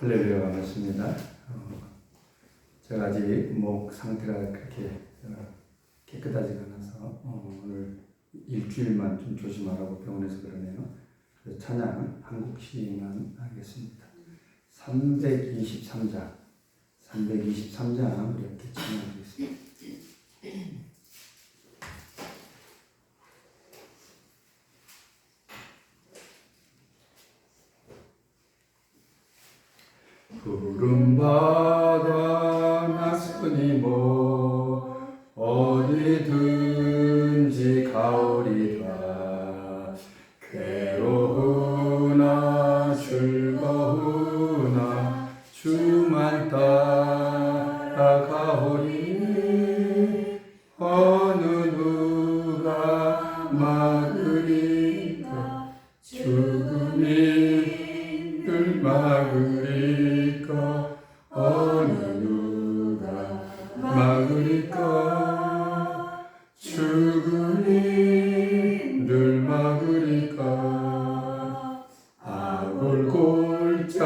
할렐루야, 반갑습니다. 제가 아직 목 상태가 그렇게 깨끗하지가 않아서 오늘 일주일만 좀 조심하라고 병원에서 그러네요. 그래서 찬양 한국 시만 하겠습니다. 323장 이렇게 찬양하겠습니다. 푸른 바다 낯선이 어디든지 가오리다. 괴로우나 즐거우나 주만 따라가오리. 어느 누가 막으리까 죽음이 늘 막으리까. 어느 누가 막으리까 죽음이 늘 막으리까. 아골골자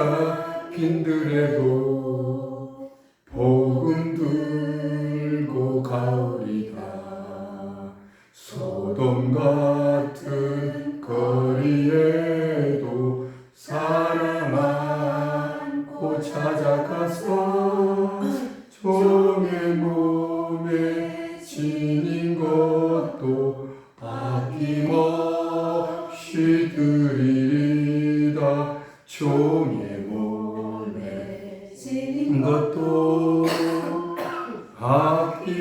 빈들에도 복음 들고 가오리다. 소돔 같은 거리에도 사랑 안고 찾아가서 종의 몸에 지닌 것도 아낌없이 드리리다. 종의 몸에 지닌 것도 아낌없이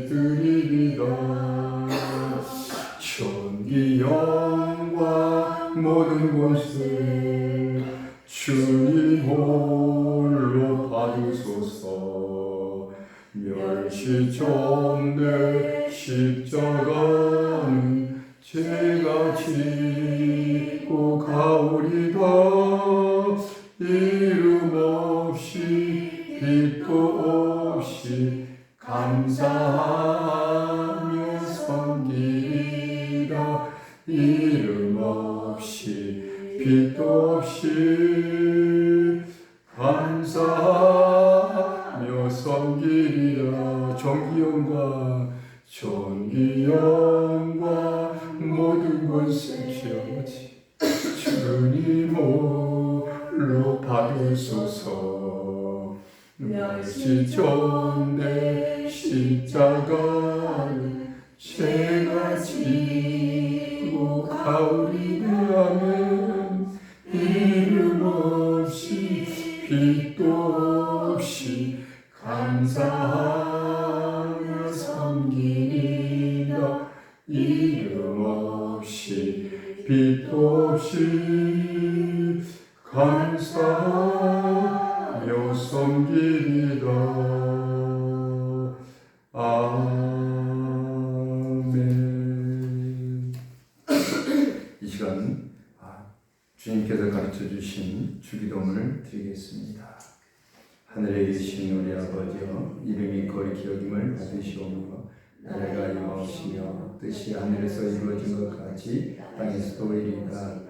드리리다. 존귀 영광 모든 곳을 주님 홀로 받으소서. 멸시 좀내 십자가는 제가 지고 가오리다. 이름 없이 빛도 없이 감사하며 섬기리라. 이름 없이 빛도 없이 감사하며 섬기리라. 존귀 영광 모든 것을 주님 홀로 받으소서. 멸시 존대 십자가를 제가 지고 가오리라면 이름 없이 빛도 없이 감사하며 섬기리라. 이름 없이 빛도 없이 감사하며 섬기리라. 아멘. 이 시간 주님께서 가르쳐 주신 주기도문을 드리겠습니다. 하늘에 계신 우리 아버지여, 이름이 거룩히 여김을 받으시오며 나라가 이루어지며 뜻이 하늘에서 이루어진 것 같이 땅에서도 이루리이다.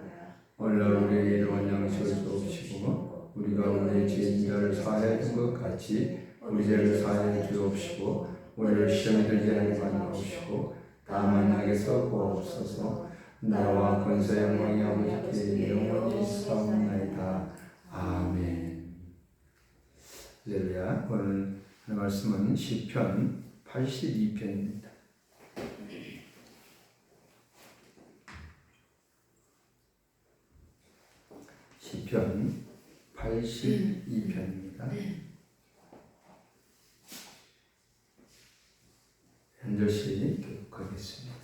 오늘날 우리에게 일용할 양식을 주옵시고 우리가 우리의 죄인들을 사하여 준 것 같이 우리 죄를 사하여 주옵시고 우리를 시험에 들게 하지 마옵시고 다만 악에서 구하옵소서. 나라와 권세 영광이 아버지께 영원히 있사옵나이다. 아멘. 할렐루야. 오늘 말씀은 시편 82편입니다. 시편 82편입니다. 한 절씩 교독하겠습니다.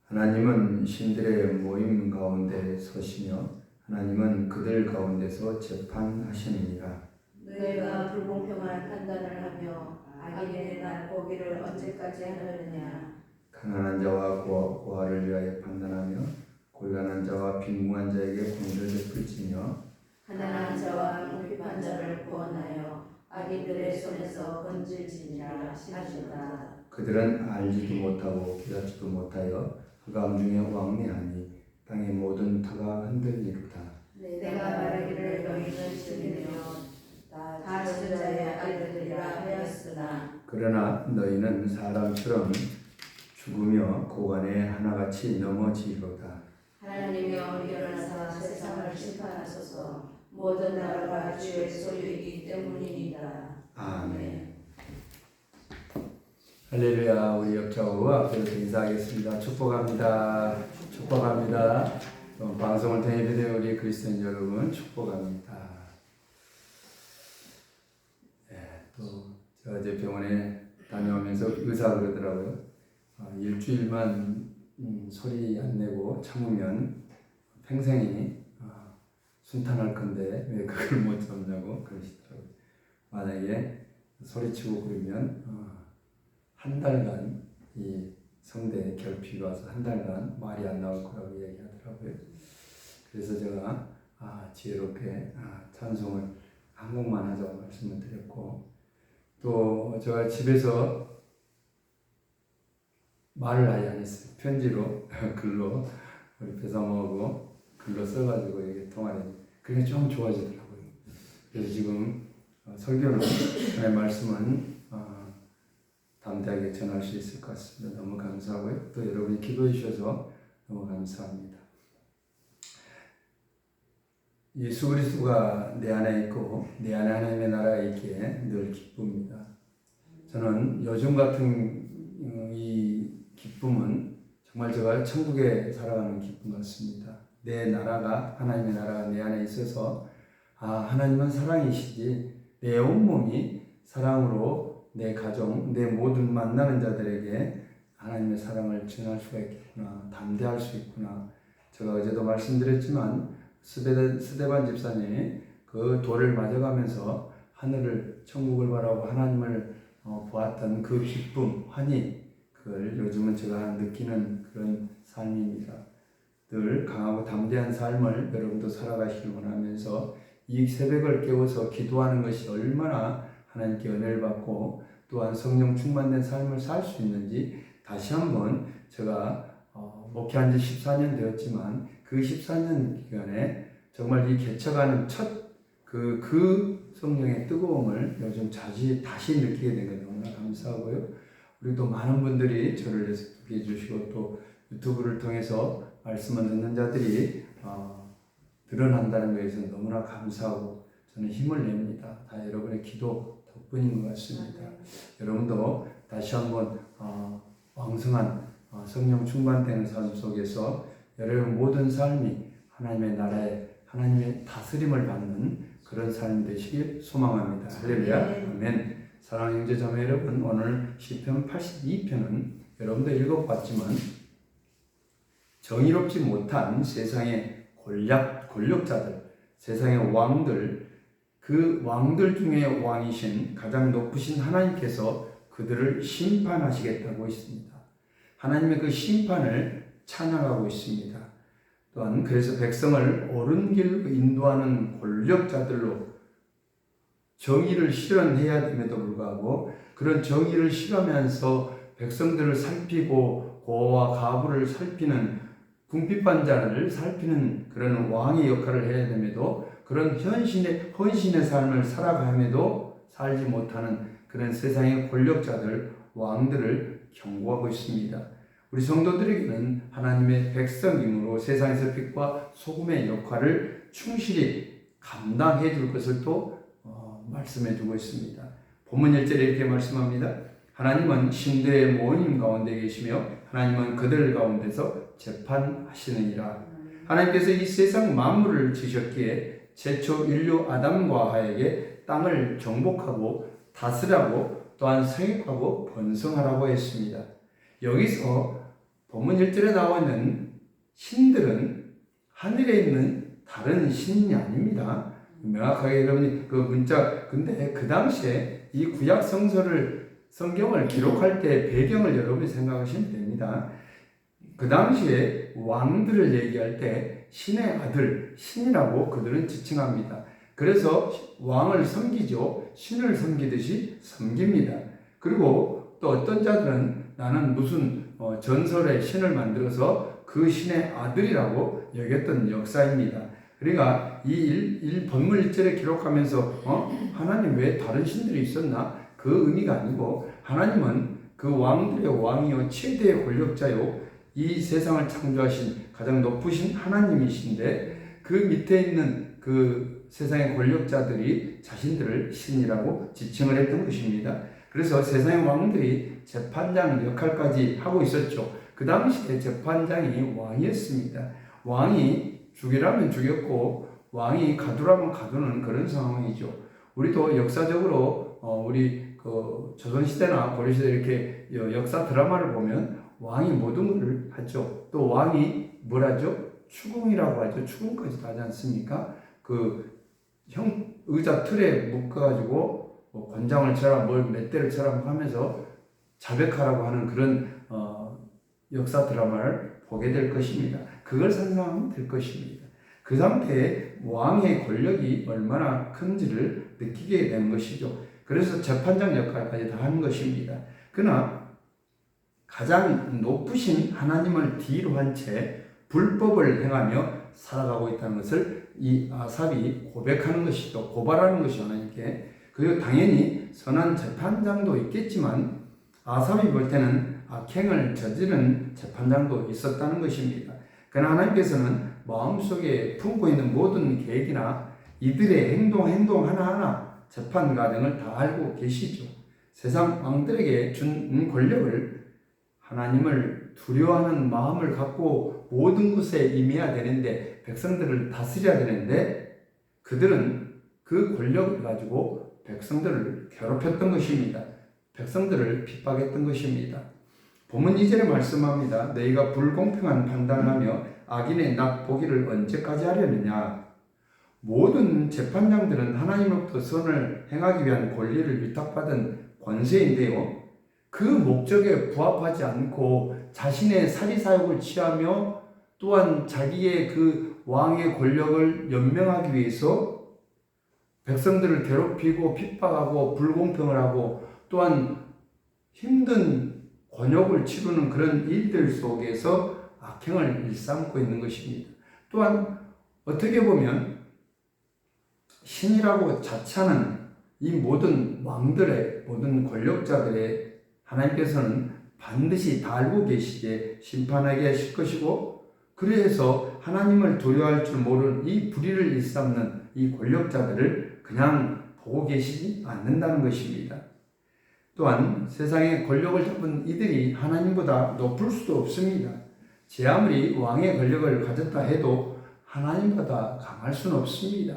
하나님은 신들의 모임 가운데 서시며 하나님은 그들 가운데서 재판하시느니라. 너희가 불공평한 판단을 하며 악인의 날 보기를 언제까지 하느냐. 가난한 자와 고아를 위하여 판단하며 곤란한 자와 빈궁한 자에게 공의를 베풀지며 가난한 자와 궁핍한 자를 구원하여 악인들의 손에서 건질지니라 하시다. 그들은 알지도 못하고 깨닫지도 못하여 흑암 중에 왕래하니 땅의 모든 터가 흔들리로다. 내가 말하기를 너희는 진리며 다 지존자의 아들들이라 하였으나 그러나 너희는 사람처럼 죽으며 고관에 하나같이 넘어지리로다. 하나님이여 일어나사 세상을 심판하소서. 모든 나라가 주의 소유이기 때문이니라. 아멘. 할렐루야. 우리 옆좌우 앞에서 인사하겠습니다. 축복합니다. 축복합니다. 방송을 통해 뵈는 우리 그리스도인 여러분 축복합니다. 또 제가 어제 병원에 다녀오면서 의사가 그러더라고요. 일주일만 소리 안 내고 참으면 평생이 순탄할 건데 왜 그걸 못 참냐고 그러시더라고요. 만약에 소리치고 그러면 한 달간 이 성대 결핍이 와서 한 달간 말이 안 나올 거라고 얘기하더라고요. 그래서 제가 지혜롭게 찬송을 한 곡만 하자고 말씀을 드렸고, 또 제가 집에서 말을 아예 안 했어요. 편지로 글로 우리 배사모하고 글로 써가지고 이게 통화를 그게 좀 좋아지더라고요. 그래서 지금 설교는 하나님의 말씀은 담대하게 전할 수 있을 것 같습니다. 너무 감사하고요. 또 여러분이 기도해 주셔서 너무 감사합니다. 예수 그리스도가 내 안에 있고 내 안에 하나님의 나라가 있기에 늘 기쁩니다. 저는 요즘 같은 이 기쁨은 정말 제가 천국에 살아가는 기쁨 같습니다. 내 나라가 하나님의 나라가 내 안에 있어서 하나님은 사랑이시지 내 온몸이 사랑으로 내 가정, 내 모든 만나는 자들에게 하나님의 사랑을 전할 수가 있겠구나, 담대할 수 있구나. 제가 어제도 말씀드렸지만 스데반 집사님이 그 돌을 맞아가면서 하늘을 천국을 바라고 하나님을 보았던 그 기쁨, 환희, 그걸 요즘은 제가 느끼는 그런 삶입니다. 늘 강하고 담대한 삶을 여러분도 살아가시길 원하면서 이 새벽을 깨워서 기도하는 것이 얼마나 하나님께 은혜를 받고 또한 성령 충만된 삶을 살 수 있는지 다시 한번 제가 목회한 지 14년 되었지만 그 14년 기간에 정말 이 개척하는 첫 그 성령의 뜨거움을 요즘 다시 느끼게 된 것 너무나 감사하고요. 우리도 많은 분들이 저를 계속해 주시고 또 유튜브를 통해서 말씀을 듣는 자들이 드러난다는 것에서 너무나 감사하고 저는 힘을 냅니다. 다 여러분의 기도 덕분인 것 같습니다. 여러분도 다시 한번 왕성한 성령 충만되는 삶 속에서 여러분 모든 삶이 하나님의 나라에 하나님의 다스림을 받는 그런 삶이 되시길 소망합니다. 할렐루야. 아멘. 사랑하는 형제 자매 여러분, 오늘 시편 82편은 여러분도 읽어봤지만 정의롭지 못한 세상의 권력자들, 세상의 왕들, 그 왕들 중에 왕이신 가장 높으신 하나님께서 그들을 심판하시겠다고 있습니다. 하나님의 그 심판을 찬양하고 있습니다. 또한 그래서 백성을 옳은 길로 인도하는 권력자들로 정의를 실현해야 됨에도 불구하고 그런 정의를 실현하면서 백성들을 살피고 고와 가부를 살피는 궁핍한 자를 살피는 그런 왕의 역할을 해야 됨에도 그런 헌신의 삶을 살아감에도 살지 못하는 그런 세상의 권력자들, 왕들을 경고하고 있습니다. 우리 성도들에게는 하나님의 백성이므로 세상에서 빛과 소금의 역할을 충실히 감당해 줄 것을 또 말씀해 주고 있습니다. 본문 1절에 이렇게 말씀합니다. 하나님은 신대의 모임 가운데 계시며 하나님은 그들 가운데서 재판하시느니라. 하나님께서 이 세상 만물을 지으셨기에 최초 인류 아담과 하에게 땅을 정복하고 다스리라고 또한 성육하고 번성하라고 했습니다. 여기서 본문 1절에 나와 있는 신들은 하늘에 있는 다른 신이 아닙니다. 명확하게 여러분이 그 문자, 근데 그 당시에 이 구약 성경을 기록할 때 배경을 여러분이 생각하시면 됩니다. 그 당시에 왕들을 얘기할 때 신의 아들, 신이라고 그들은 지칭합니다. 그래서 왕을 섬기죠. 신을 섬기듯이 섬깁니다. 그리고 또 어떤 자들은 나는 무슨 전설의 신을 만들어서 그 신의 아들이라고 여겼던 역사입니다. 그러니까 이 본문 1절에 기록하면서 하나님 왜 다른 신들이 있었나? 그 의미가 아니고 하나님은 그 왕들의 왕이요 최대의 권력자요 이 세상을 창조하신 가장 높으신 하나님이신데 그 밑에 있는 그 세상의 권력자들이 자신들을 신이라고 지칭을 했던 것입니다. 그래서 세상의 왕들이 재판장 역할까지 하고 있었죠. 그 당시에 재판장이 왕이었습니다. 왕이 죽이라면 죽였고 왕이 가두라면 가두는 그런 상황이죠. 우리도 역사적으로 우리 그 조선시대나 고려시대 이렇게 역사 드라마를 보면 왕이 모든 걸 하죠. 또 왕이 뭘 하죠? 추궁이라고 하죠. 추궁까지도 하지 않습니까? 그 의자 틀에 묶어가지고 권장을 쳐라, 몇 대를 쳐라 하면서 자백하라고 하는 그런 역사 드라마를 보게 될 것입니다. 그걸 상상하면 될 것입니다. 그 상태에 왕의 권력이 얼마나 큰지를 느끼게 된 것이죠. 그래서 재판장 역할까지 다 하는 것입니다. 그러나 가장 높으신 하나님을 뒤로 한 채 불법을 행하며 살아가고 있다는 것을 이 아삽이 고백하는 것이죠. 고발하는 것이 하나님께. 그리고 당연히 선한 재판장도 있겠지만 아삽이 볼 때는 악행을 저지른 재판장도 있었다는 것입니다. 그러나 하나님께서는 마음속에 품고 있는 모든 계획이나 이들의 행동 하나하나 재판 과정을 다 알고 계시죠. 세상 왕들에게 준 권력을 하나님을 두려워하는 마음을 갖고 모든 것에 임해야 되는데 백성들을 다스려야 되는데 그들은 그 권력을 가지고 백성들을 괴롭혔던 것입니다. 백성들을 핍박했던 것입니다. 본문 2절에 말씀합니다. 너희가 불공평한 판단을 하며 악인의 낙 보기를 언제까지 하려느냐. 모든 재판장들은 하나님으로부터 선을 행하기 위한 권리를 위탁받은 권세인데요. 그 목적에 부합하지 않고 자신의 사리사욕을 취하며 또한 자기의 그 왕의 권력을 연명하기 위해서 백성들을 괴롭히고 핍박하고 불공평을 하고 또한 힘든 곤욕을 치르는 그런 일들 속에서 악행을 일삼고 있는 것입니다. 또한 어떻게 보면 신이라고 자처하는 이 모든 왕들의 모든 권력자들의 하나님께서는 반드시 다 알고 계시게 심판하게 하실 것이고 그래서 하나님을 두려워할 줄 모르는 이 불의를 일삼는 이 권력자들을 그냥 보고 계시지 않는다는 것입니다. 또한 세상의 권력을 잡은 이들이 하나님보다 높을 수도 없습니다. 제 아무리 왕의 권력을 가졌다 해도 하나님보다 강할 수는 없습니다.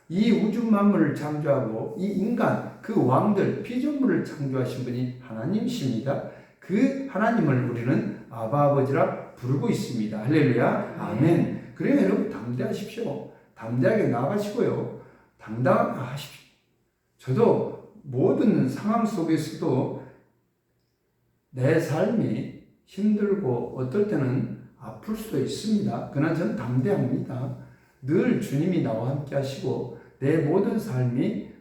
이 우주 만물을 창조하고 이 인간, 그 왕들, 피조물을 창조하신 분이 하나님이십니다. 그 하나님을 우리는 아바 아버지라 부르고 있습니다. 할렐루야. 아멘. 그래요, 여러분 담대하십시오. 담대하게 나아가시고요. 당당하십시오. 저도 모든 상황 속에서도 내 삶이 힘들고 어떨 때는 아플 수도 있습니다. 그러나 저는 담대합니다. 늘 주님이 나와 함께 하시고 내 모든 삶이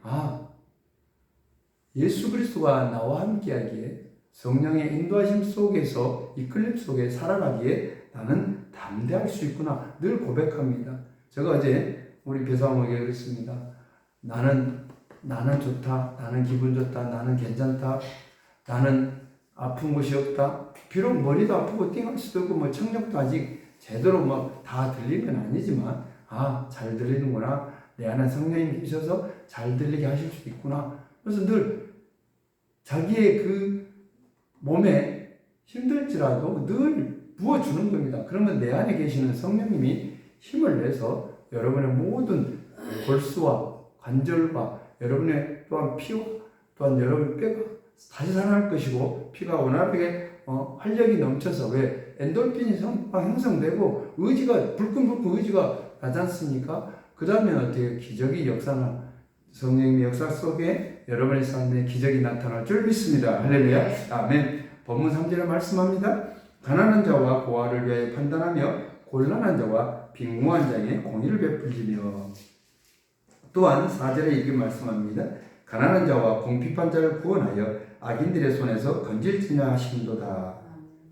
예수 그리스도가 나와 함께 하기에 성령의 인도하심 속에서 이끌림 속에 살아가기에 나는 담대할 수 있구나 늘 고백합니다. 제가 어제 우리 배사모에게 그랬습니다. 나는 좋다. 나는 기분 좋다. 나는 괜찮다. 나는 아픈 곳이 없다. 비록 머리도 아프고 띵할 수도 있고 청력도 아직 제대로 다 들린 건 아니지만 잘 들리는구나. 내 안에 성령님 계셔서 잘 들리게 하실 수 있구나. 그래서 늘 자기의 그 몸에 힘들지라도 늘 부어주는 겁니다. 그러면 내 안에 계시는 성령님이 힘을 내서 여러분의 모든 골수와 관절과 여러분의 또한 피와 또한 여러분의 뼈가 다시 살아날 것이고 피가 원활하게 활력이 넘쳐서 왜 엔돌핀이 형성되고 의지가 불끈불끈 의지가 나지 않습니까? 그 다음에 어떻게 기적이 역사나 성령의 역사 속에 여러분의 삶에 기적이 나타날 줄 믿습니다. 할렐루야. 아멘. 본문 3절에 말씀합니다. 가난한 자와 고아를 위하여 판단하며 곤란한 자와 빈궁한 자에게 공의를 베풀리며 또한 4절에 이렇게 말씀합니다. 가난한 자와 궁핍한 자를 구원하여 악인들의 손에서 건질지냐 하심도다.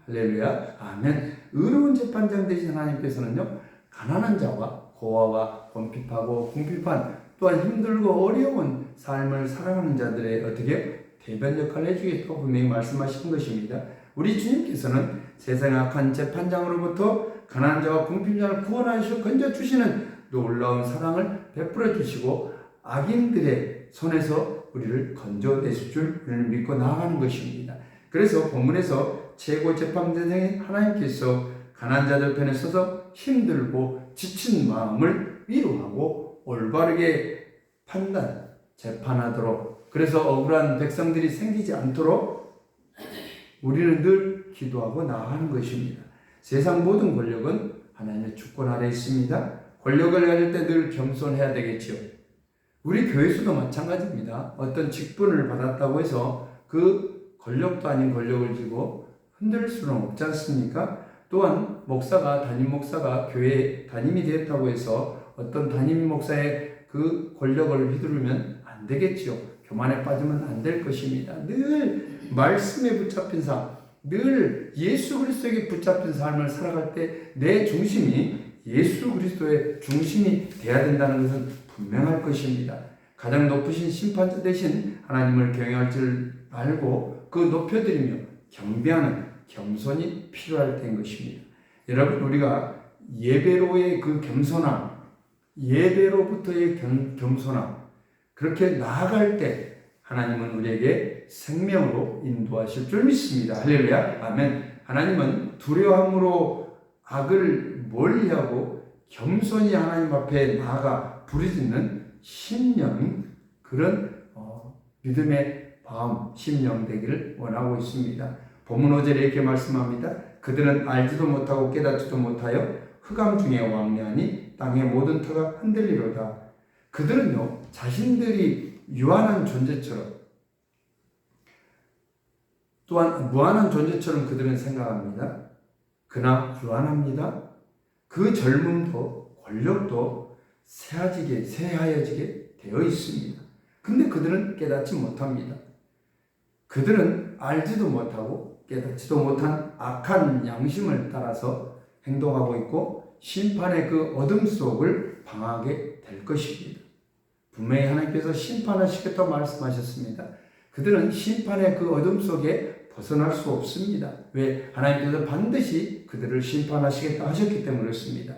할렐루야. 아멘. 의로운 재판장 되신 하나님께서는요, 가난한 자와 고아와 궁핍하고 궁핍한 또한 힘들고 어려운 삶을 살아가는 자들의 어떻게 대변 역할을 해주겠다고 분명히 말씀하신 것입니다. 우리 주님께서는 세상의 악한 재판장으로부터 가난한 자와 궁핍자를 구원하시고 건져주시는 놀라운 사랑을 베풀어 주시고 악인들의 손에서 우리를 건져내실 줄 우리는 믿고 나아가는 것입니다. 그래서 본문에서 최고 재판장인 하나님께서 가난한 자들 편에 서서 힘들고 지친 마음을 위로하고 올바르게 재판하도록, 그래서 억울한 백성들이 생기지 않도록 우리는 늘 기도하고 나아가는 것입니다. 세상 모든 권력은 하나님의 주권 아래 있습니다. 권력을 가질 때 늘 겸손해야 되겠죠. 우리 교회에서도 마찬가지입니다. 어떤 직분을 받았다고 해서 그 권력도 아닌 권력을 쥐고 흔들 수는 없지 않습니까? 또한 담임 목사가 교회 담임이 되었다고 해서 어떤 담임 목사의 그 권력을 휘두르면 안 되겠죠. 교만에 빠지면 안 될 것입니다. 늘 말씀에 붙잡힌 삶, 늘 예수 그리스도에게 붙잡힌 삶을 살아갈 때 내 중심이 예수 그리스도의 중심이 되어야 된다는 것은 분명할 것입니다. 가장 높으신 심판자 대신 하나님을 경외할 줄 알고 그 높여드리며 경배하는 겸손이 필요할 때인 것입니다. 여러분, 우리가 예배로의 그 겸손함, 예배로부터의 겸손함, 그렇게 나아갈 때 하나님은 우리에게 생명으로 인도하실 줄 믿습니다. 할렐루야, 아멘. 하나님은 두려움으로 악을 멀리하고 겸손히 하나님 앞에 나아가 부르짖는 심령, 그런 믿음의 마음, 심령 되기를 원하고 있습니다. 본문 5절에 이렇게 말씀합니다. 그들은 알지도 못하고 깨닫지도 못하여 흑암 중에 왕래하니 땅의 모든 터가 흔들리로다. 그들은요, 자신들이 유한한 존재처럼, 또한 무한한 존재처럼 그들은 생각합니다. 그러나 유한합니다. 그 젊음도 권력도 새하여지게 되어 있습니다. 근데 그들은 깨닫지 못합니다. 그들은 알지도 못하고 깨닫지도 못한 악한 양심을 따라서 행동하고 있고 심판의 그 어둠 속을 방하게 될 것입니다. 분명히 하나님께서 심판하시겠다고 말씀하셨습니다. 그들은 심판의 그 어둠 속에 벗어날 수 없습니다. 왜? 하나님께서 반드시 그들을 심판하시겠다 하셨기 때문에 그렇습니다.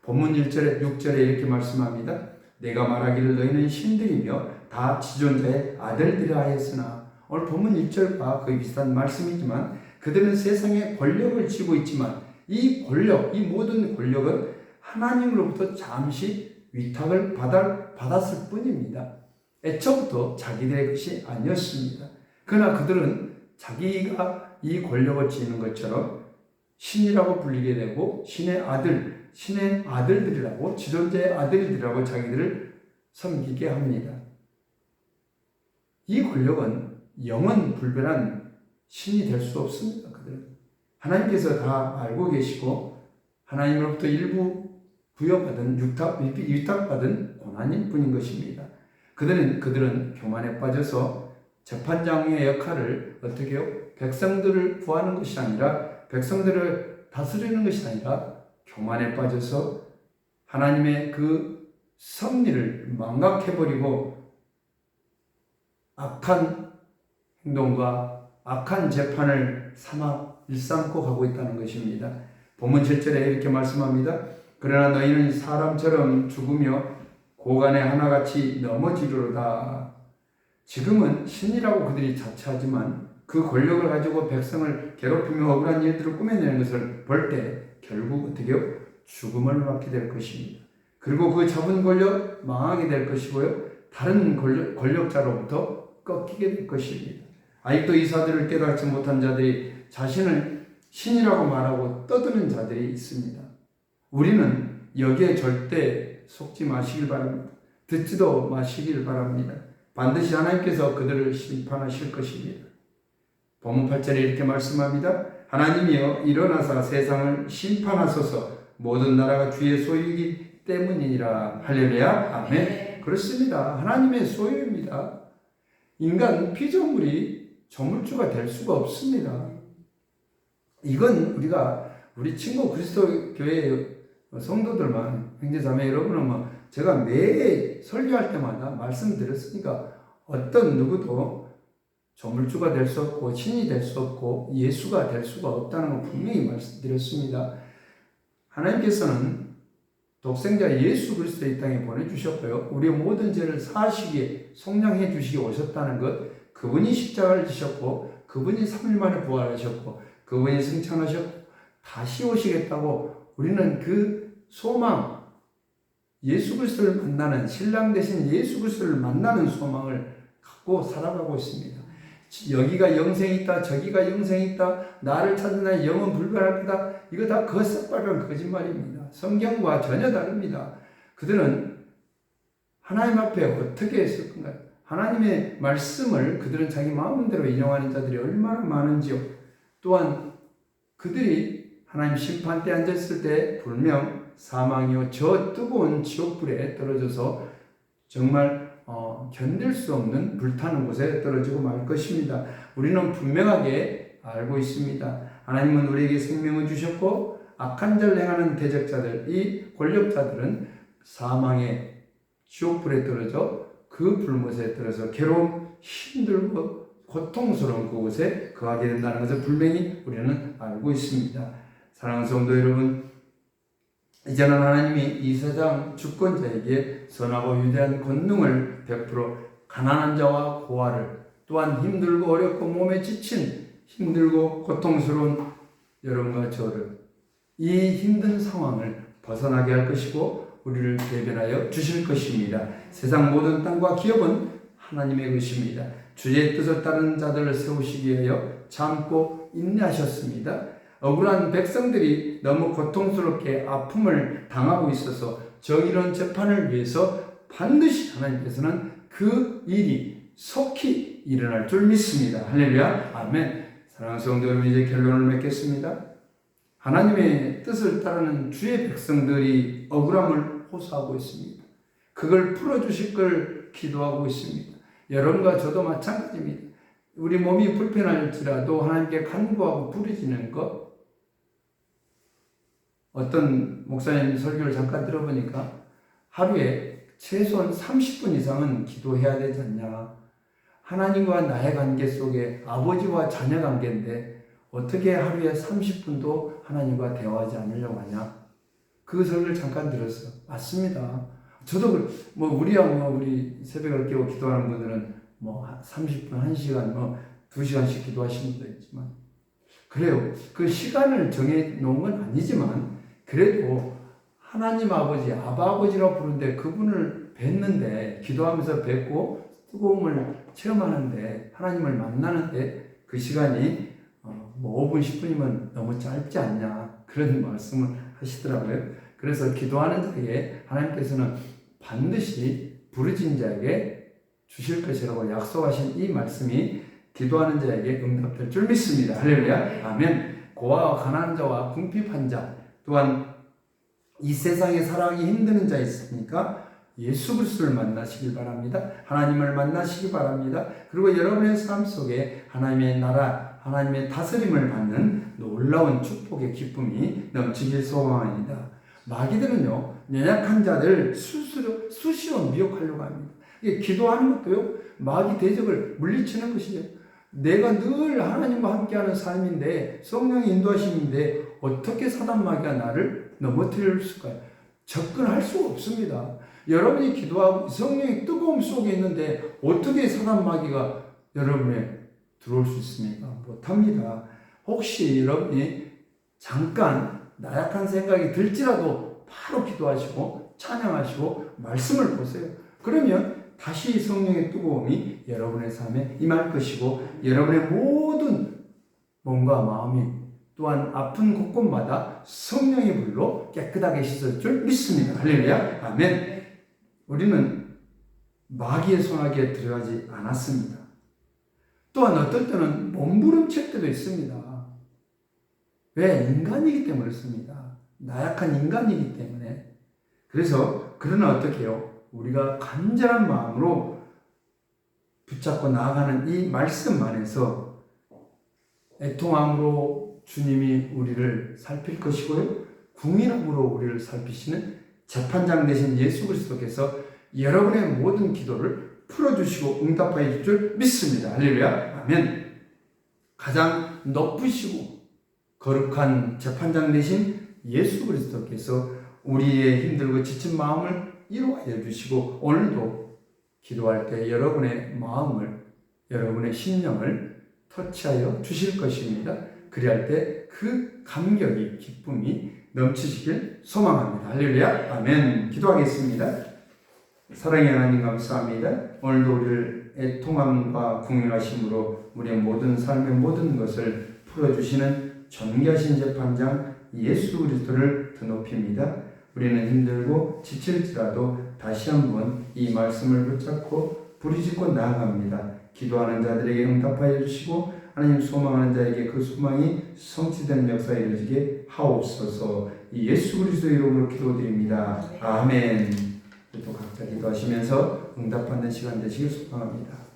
본문 1절에 6절에 이렇게 말씀합니다. 내가 말하기를 너희는 신들이며 다 지존자의 아들들이라 하였으나, 오늘 본문 1절과 거의 비슷한 말씀이지만 그들은 세상에 권력을 쥐고 있지만 이 권력, 이 모든 권력은 하나님으로부터 잠시 위탁을 받았을 뿐입니다. 애초부터 자기들의 것이 아니었습니다. 그러나 그들은 자기가 이 권력을 쥐는 것처럼 신이라고 불리게 되고 신의 아들들이라고, 지존자의 아들들이라고 자기들을 섬기게 합니다. 이 권력은 영원 불변한 신이 될 수 없습니다. 그들은 하나님께서 다 알고 계시고 하나님으로부터 일부 부여받은 위탁받은 고난일 뿐인 것입니다. 그들은 교만에 빠져서 재판장의 역할을 어떻게 해요? 백성들을 구하는 것이 아니라, 백성들을 다스리는 것이 아니라 교만에 빠져서 하나님의 그 섭리를 망각해버리고 악한 행동과 악한 재판을 일삼고 가고 있다는 것입니다. 본문 7절에 이렇게 말씀합니다. 그러나 너희는 사람처럼 죽으며 고간에 하나같이 넘어지리로다. 지금은 신이라고 그들이 자처하지만 그 권력을 가지고 백성을 괴롭히며 억울한 일들을 꾸며내는 것을 볼 때 결국 어떻게 해요? 죽음을 맞게 될 것입니다. 그리고 그 잡은 권력 망하게 될 것이고요. 다른 권력자로부터 꺾이게 될 것입니다. 아직도 이 사실을 깨닫지 못한 자들이 자신을 신이라고 말하고 떠드는 자들이 있습니다. 우리는 여기에 절대 속지 마시길 바랍니다. 듣지도 마시길 바랍니다. 반드시 하나님께서 그들을 심판하실 것입니다. 본문 8절에 이렇게 말씀합니다. 하나님이여 일어나사 세상을 심판하소서. 모든 나라가 주의 소유이기 때문이니라. 할렐루야, 아멘. 그렇습니다. 하나님의 소유입니다. 인간 피조물이 조물주가 될 수가 없습니다. 이건 우리가 우리 친구 그리스도 교회 성도들만, 형제자매 여러분은 뭐 제가 매 설교할 때마다 말씀드렸으니까 어떤 누구도 조물주가 될 수 없고 신이 될 수 없고 예수가 될 수가 없다는 걸 분명히 말씀드렸습니다. 하나님께서는 독생자 예수 그리스도를 이 땅에 보내주셨고요. 우리의 모든 죄를 사하시기에 속량해 주시기 오셨다는 것, 그분이 십자가를 지셨고 그분이 3일 만에 부활하셨고 그분이 승천하셨고 다시 오시겠다고 우리는 그 소망, 예수 그리스도를 만나는, 신랑 되신 예수 그리스도를 만나는 소망을 갖고 살아가고 있습니다. 여기가 영생이 있다, 저기가 영생이 있다, 나를 찾는 날 영은 불변할 거다. 이거 다 거짓말은 거짓말입니다. 성경과 전혀 다릅니다. 그들은 하나님 앞에 어떻게 했을 건가요? 하나님의 말씀을 그들은 자기 마음대로 인용하는 자들이 얼마나 많은지요. 또한 그들이 하나님 심판대에 앉았을 때 불명 사망이요 저 뜨거운 지옥불에 떨어져서 정말 견딜 수 없는 불타는 곳에 떨어지고 말 것입니다. 우리는 분명하게 알고 있습니다. 하나님은 우리에게 생명을 주셨고 악한 자를 행하는 대적자들, 이 권력자들은 사망의 지옥불에 떨어져 그 불못에 떨어져 괴로움, 힘들고 고통스러운 그곳에 거하게 된다는 것을 분명히 우리는 알고 있습니다. 사랑하는 성도 여러분, 이제는 하나님이 이 세상 주권자에게 선하고 위대한 권능을 베풀어 가난한 자와 고아를, 또한 힘들고 어렵고 몸에 지친 힘들고 고통스러운 여러분과 저를 이 힘든 상황을 벗어나게 할 것이고 우리를 대변하여 주실 것입니다. 세상 모든 땅과 기업은 하나님의 것입니다. 주의 뜻을 따르는 자들을 세우시기 위하여 참고 인내하셨습니다. 억울한 백성들이 너무 고통스럽게 아픔을 당하고 있어서 정의로운 재판을 위해서 반드시 하나님께서는 그 일이 속히 일어날 줄 믿습니다. 할렐루야, 아멘. 사랑하는 성도 여러분, 이제 결론을 맺겠습니다. 하나님의 뜻을 따르는 주의 백성들이 억울함을 호소하고 있습니다. 그걸 풀어주실 걸 기도하고 있습니다. 여러분과 저도 마찬가지입니다. 우리 몸이 불편할지라도 하나님께 간구하고 부르짖는 것. 어떤 목사님 설교를 잠깐 들어보니까 하루에 최소한 30분 이상은 기도해야 되지 않냐. 하나님과 나의 관계 속에 아버지와 자녀 관계인데 어떻게 하루에 30분도 하나님과 대화하지 않으려고 하냐. 그 설교를 잠깐 들었어요. 맞습니다. 저도 우리 새벽을 깨고 기도하는 분들은 30분, 1시간, 2시간씩 기도하시는 분도 있지만 그래요. 그 시간을 정해 놓은 건 아니지만 그래도 하나님 아버지, 아바 아버지라고 부르는데 그분을 뵀는데 기도하면서 뵙고 뜨거움을 체험하는데 하나님을 만나는데 그 시간이 5분, 10분이면 너무 짧지 않냐 그런 말씀을 하시더라고요. 그래서 기도하는 자에게 하나님께서는 반드시 부르짖은 자에게 주실 것이라고 약속하신 이 말씀이 기도하는 자에게 응답될 줄 믿습니다. 할렐루야, 아멘. 고아와 가난한 자와 궁핍한 자, 또한 이 세상에 살아가기 힘든 자 있습니까? 예수 그리스도를 만나시길 바랍니다. 하나님을 만나시기 바랍니다. 그리고 여러분의 삶 속에 하나님의 나라, 하나님의 다스림을 받는 놀라운 축복의 기쁨이 넘치길 소망합니다. 마귀들은요, 연약한 자들 수시로 미혹하려고 합니다. 이게 기도하는 것도요, 마귀 대적을 물리치는 것이죠. 내가 늘 하나님과 함께하는 삶인데, 성령의 인도하심인데, 어떻게 사단 마귀가 나를 넘어뜨릴 수가 접근할 수가 없습니다. 여러분이 기도하고 성령의 뜨거움 속에 있는데, 어떻게 사단 마귀가 여러분에 들어올 수 있습니까? 못합니다. 혹시 여러분이 잠깐 나약한 생각이 들지라도 바로 기도하시고 찬양하시고 말씀을 보세요. 그러면 다시 성령의 뜨거움이 여러분의 삶에 임할 것이고 여러분의 모든 몸과 마음이 또한 아픈 곳곳마다 성령의 불로 깨끗하게 씻을 줄 믿습니다. 할렐루야, 아멘. 우리는 마귀의 손아귀에 들어가지 않았습니다. 또한 어떨 때는 몸부림칠 때도 있습니다. 왜? 인간이기 때문에 그렇습니다. 나약한 인간이기 때문에. 그래서 그러나 어떻게 해요? 우리가 간절한 마음으로 붙잡고 나아가는 이 말씀 안에서 애통함으로 주님이 우리를 살필 것이고요. 궁인함으로 우리를 살피시는 재판장 되신 예수 그리스도께서 여러분의 모든 기도를 풀어주시고 응답하여 줄 줄 믿습니다. 할렐루야. 아멘. 가장 높으시고 거룩한 재판장 되신 예수 그리스도께서 우리의 힘들고 지친 마음을 이루어야 주시고 오늘도 기도할 때 여러분의 마음을, 여러분의 심령을 터치하여 주실 것입니다. 그리할 때 그 감격이, 기쁨이 넘치시길 소망합니다. 할렐루야. 아멘. 기도하겠습니다. 사랑의 하나님 감사합니다. 오늘도 우리를 애통함과 궁휼하심으로 우리의 모든 삶의 모든 것을 풀어주시는 존귀하신 재판장 예수 그리스도를 드높입니다. 우리는 힘들고 지칠지라도 다시 한번 이 말씀을 붙잡고 부르짖고 나아갑니다. 기도하는 자들에게 응답하여 주시고 하나님 소망하는 자에게 그 소망이 성취되는 역사에 이르게 하옵소서. 이 예수 그리스도의 이름으로 기도드립니다. 아멘. 또 각자 기도하시면서 응답받는 시간 되시길 소망합니다.